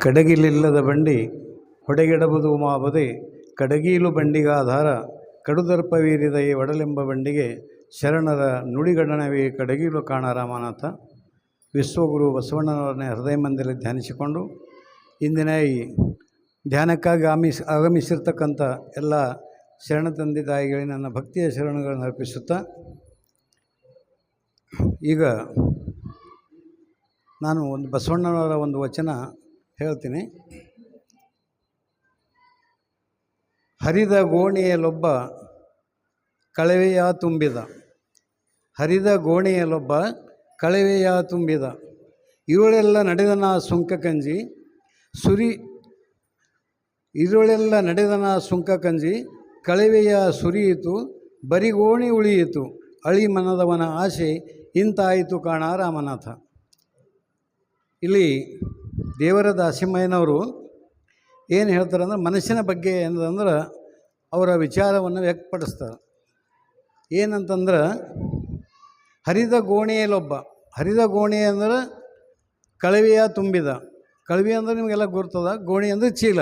ಕಡಗಿಲಿಲ್ಲದ ಬಂಡಿ ಹೊಡೆಗೆಡಬುದು ಮಾಬದೆ ಕಡಗೀಲು ಬಂಡಿಗಾಧಾರ ಕಡುದರ್ಪವೀರಿದ ಈ ಒಡಲೆಂಬ ಬಂಡಿಗೆ ಶರಣರ ನುಡಿಗಡಣವೇ ಕಡಗೀಲು ಕಾಣ ರಾಮನಾಥ. ವಿಶ್ವಗುರು ಬಸವಣ್ಣನವರನ್ನೇ ಹೃದಯ ಮಂದಿರದಲ್ಲಿ ಧ್ಯಾನಿಸಿಕೊಂಡು ಇಂದಿನ ಈ ಧ್ಯಾನಕ್ಕಾಗಿ ಆಗಮಿಸಿರ್ತಕ್ಕಂಥ ಎಲ್ಲ ಶರಣ ತಂದೆ ತಾಯಿಗಳಿಗೆ ನನ್ನ ಭಕ್ತಿಯ ಶರಣಗಳನ್ನು ಅರ್ಪಿಸುತ್ತಾ, ಈಗ ನಾನು ಒಂದು ಬಸವಣ್ಣನವರ ಒಂದು ವಚನ ಹೇಳ್ತೀನಿ. ಹರಿದ ಗೋಣಿಯಲೊಬ್ಬ ಕಳವೆಯ ತುಂಬಿದ, ಹರಿದ ಗೋಣಿಯಲೊಬ್ಬ ಕಳವೆಯ ತುಂಬಿದ, ಇರುಳೆಲ್ಲ ನಡೆದನ ಸುಂಕ ಕಂಜಿ ಇರುಳೆಲ್ಲ ನಡೆದನ ಸುಂಕ ಕಂಜಿ ಕಳವೆಯ ಸುರಿಯಿತು ಬರಿಗೋಣಿ ಉಳಿಯಿತು ಅಳಿ ಮನದವನ ಆಸೆ ಇಂತಾಯಿತು ಕಾಣ ರಾಮನಾಥ. ಇಲ್ಲಿ ದೇವರ ದಾಸಿಮಯ್ಯನವರು ಏನು ಹೇಳ್ತಾರೆ ಅಂದ್ರೆ ಮನಸ್ಸಿನ ಬಗ್ಗೆ ಏನಂದ್ರೆ ಅವರ ವಿಚಾರವನ್ನು ವ್ಯಕ್ತಪಡಿಸ್ತಾರೆ. ಏನಂತಂದ್ರೆ ಹರಿದ ಗೋಣಿಯಲ್ಲೊಬ್ಬ, ಹರಿದ ಗೋಣಿ ಅಂದ್ರೆ ಕಳವೆಯ ತುಂಬಿದ, ಕಳವೆ ಅಂದ್ರೆ ನಿಮಗೆಲ್ಲ ಗುರ್ತದ, ಗೋಣಿ ಅಂದರೆ ಚೀಲ.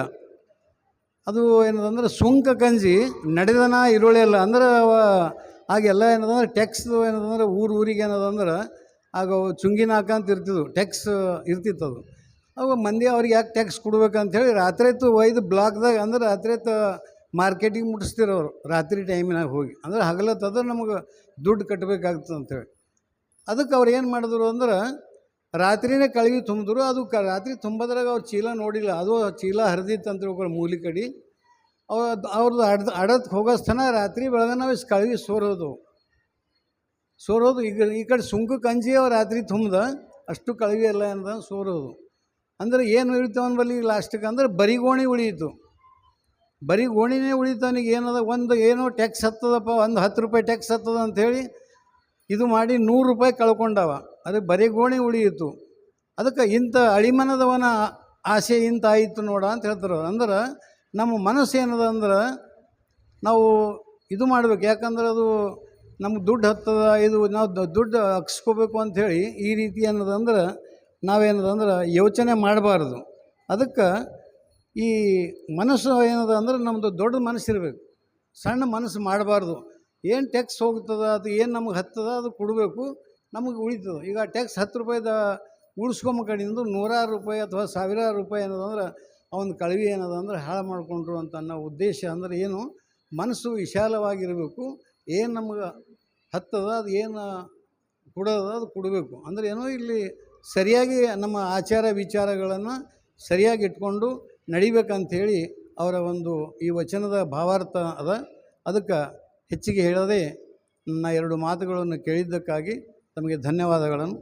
ಅದು ಏನದಂದ್ರೆ ಸುಂಕ ಕಂಜಿ ನಡೆದನ ಇರುಳೆಲ್ಲ ಅಂದ್ರೆ ಆಗೆಲ್ಲ ಏನದಂದ್ರೆ ಟ್ಯಾಕ್ಸ್ ಏನದಂದ್ರೆ ಊರಿಗೆ ಏನದಂದ್ರೆ ಆಗ ಚುಂಗಿನ ಹಾಕಂತ ಇರ್ತಿದ್ವು, ಟ್ಯಾಕ್ಸ್ ಇರ್ತಿತ್ತದು. ಅವಾಗ ಮಂದಿ ಅವ್ರಿಗೆ ಯಾಕೆ ಟ್ಯಾಕ್ಸ್ ಕೊಡ್ಬೇಕಂಥೇಳಿ ರಾತ್ರಿತ್ತು ಒಯ್ದು ಬ್ಲಾಕ್ದಾಗ ಅಂದ್ರೆ ರಾತ್ರಿತ್ತು ಮಾರ್ಕೆಟಿಗೆ ಮುಟ್ಟಿಸ್ತಿರೋರು, ರಾತ್ರಿ ಟೈಮಿನಾಗ ಹೋಗಿ. ಅಂದ್ರೆ ಹಗಲತ್ತಂದ್ರೆ ನಮಗೆ ದುಡ್ಡು ಕಟ್ಟಬೇಕಾಗ್ತದೆ ಅಂಥೇಳಿ. ಅದಕ್ಕೆ ಅವ್ರು ಏನು ಮಾಡಿದ್ರು ಅಂದ್ರೆ ರಾತ್ರಿನೇ ಕಳವಿ ತುಂಬಿದ್ರು. ಅದು ರಾತ್ರಿ ತುಂಬೋದ್ರಾಗ ಅವ್ರು ಚೀಲ ನೋಡಿಲ್ಲ, ಅದು ಚೀಲ ಹರಿದಿತ್ತು ಅಂತ ತಿಳ್ಕೊಳ್ಳಿ ಮೂಲಿ ಕಡೆ. ಅವ್ರದ್ದು ಅಡಕ್ಕೆ ಹೋಗೋ ಸ್ಥಾನ ರಾತ್ರಿ ಬೆಳಗ್ಗೆ ನಾವು ಕಳವಿ ಸೋರೋದು. ಈಗ ಈ ಕಡೆ ಸುಂಕ ಕಂಜಿ ಅವ್ರು ರಾತ್ರಿ ತುಂಬ್ದ ಅಷ್ಟು ಕಳವಿ ಎಲ್ಲ ಏನದ ಸೋರೋದು. ಅಂದ್ರೆ ಏನು ಉಳಿತಾವನ್ ಬಲ್ಲಿ ಲಾಸ್ಟಿಗೆ ಅಂದ್ರೆ ಬರಿಗೋಣಿ ಉಳಿಯಿತು, ಬರೀ ಗೋಣಿನೇ ಉಳಿತಾವನಿಗೆ ಏನದ ಒಂದು ಏನೋ ಟ್ಯಾಕ್ಸ್ ಹತ್ತದಪ್ಪ, ಒಂದು 10 ರೂಪಾಯಿ ಟ್ಯಾಕ್ಸ್ ಹತ್ತದ ಅಂಥೇಳಿ ಇದು ಮಾಡಿ 100 ರೂಪಾಯಿ ಕಳ್ಕೊಂಡವ. ಅದಕ್ಕೆ ಬರೀ ಗೋಣಿ ಉಳಿಯಿತು. ಅದಕ್ಕೆ ಇಂಥ ಅಳಿಮನದವನ ಆಸೆ ಇಂಥ ಆಯಿತು ನೋಡ ಅಂತ ಹೇಳ್ತಾರೆ. ಅಂದ್ರೆ ನಮ್ಮ ಮನಸ್ಸು ಏನದ ಅಂದ್ರೆ ನಾವು ಇದು ಮಾಡ್ಬೇಕು, ಯಾಕಂದ್ರೆ ಅದು ನಮ್ಗೆ ದುಡ್ಡು ಹತ್ತದ, ಇದು ನಾವು ದುಡ್ಡು ಹಾಕ್ಸ್ಕೋಬೇಕು ಅಂಥೇಳಿ ಈ ರೀತಿ ಏನದಂದ್ರೆ ನಾವೇನದಂದ್ರೆ ಯೋಚನೆ ಮಾಡಬಾರ್ದು. ಅದಕ್ಕೆ ಈ ಮನಸ್ಸು ಏನದ ಅಂದ್ರೆ ನಮ್ಮದು ದೊಡ್ಡ ಮನಸ್ಸು ಇರಬೇಕು, ಸಣ್ಣ ಮನಸ್ಸು ಮಾಡಬಾರ್ದು. ಏನು ಟ್ಯಾಕ್ಸ್ ಹೋಗ್ತದ ಅದು ಏನು ನಮಗೆ ಹತ್ತದ ಅದು ಕೊಡಬೇಕು, ನಮಗೆ ಉಳಿತದೆ. ಈಗ ಟ್ಯಾಕ್ಸ್ 10 ರೂಪಾಯಿದ ಉಳಿಸ್ಕೊಂಬ ಕಡೆಯಿಂದ 100 ರೂಪಾಯಿ ಅಥವಾ 1000 ರೂಪಾಯಿ ಏನದಂದ್ರೆ ಅವನ ಕಳವಿ ಏನದಂದ್ರೆ ಹಾಳು ಮಾಡಿಕೊಂಡ್ರು ಅಂತ ಅನ್ನೋ ಉದ್ದೇಶ. ಅಂದ್ರೆ ಏನು, ಮನಸ್ಸು ವಿಶಾಲವಾಗಿರಬೇಕು. ಏನು ನಮಗೆ ಹತ್ತದ ಅದು ಏನು ಕೊಡೋದ ಅದು ಕೊಡಬೇಕು. ಅಂದ್ರೆ ಏನೋ ಇಲ್ಲಿ ಸರಿಯಾಗಿ ನಮ್ಮ ಆಚಾರ ವಿಚಾರಗಳನ್ನು ಸರಿಯಾಗಿ ಇಟ್ಕೊಂಡು ನಡಿಬೇಕಂಥೇಳಿ ಅವರ ಒಂದು ಈ ವಚನದ ಭಾವಾರ್ಥ ಅದ. ಅದಕ್ಕೆ ಹೆಚ್ಚಿಗೆ ಹೇಳದೆ ನನ್ನ 2 ಮಾತುಗಳನ್ನು ಕೇಳಿದ್ದಕ್ಕಾಗಿ ತಮಗೆ ಧನ್ಯವಾದಗಳನ್ನು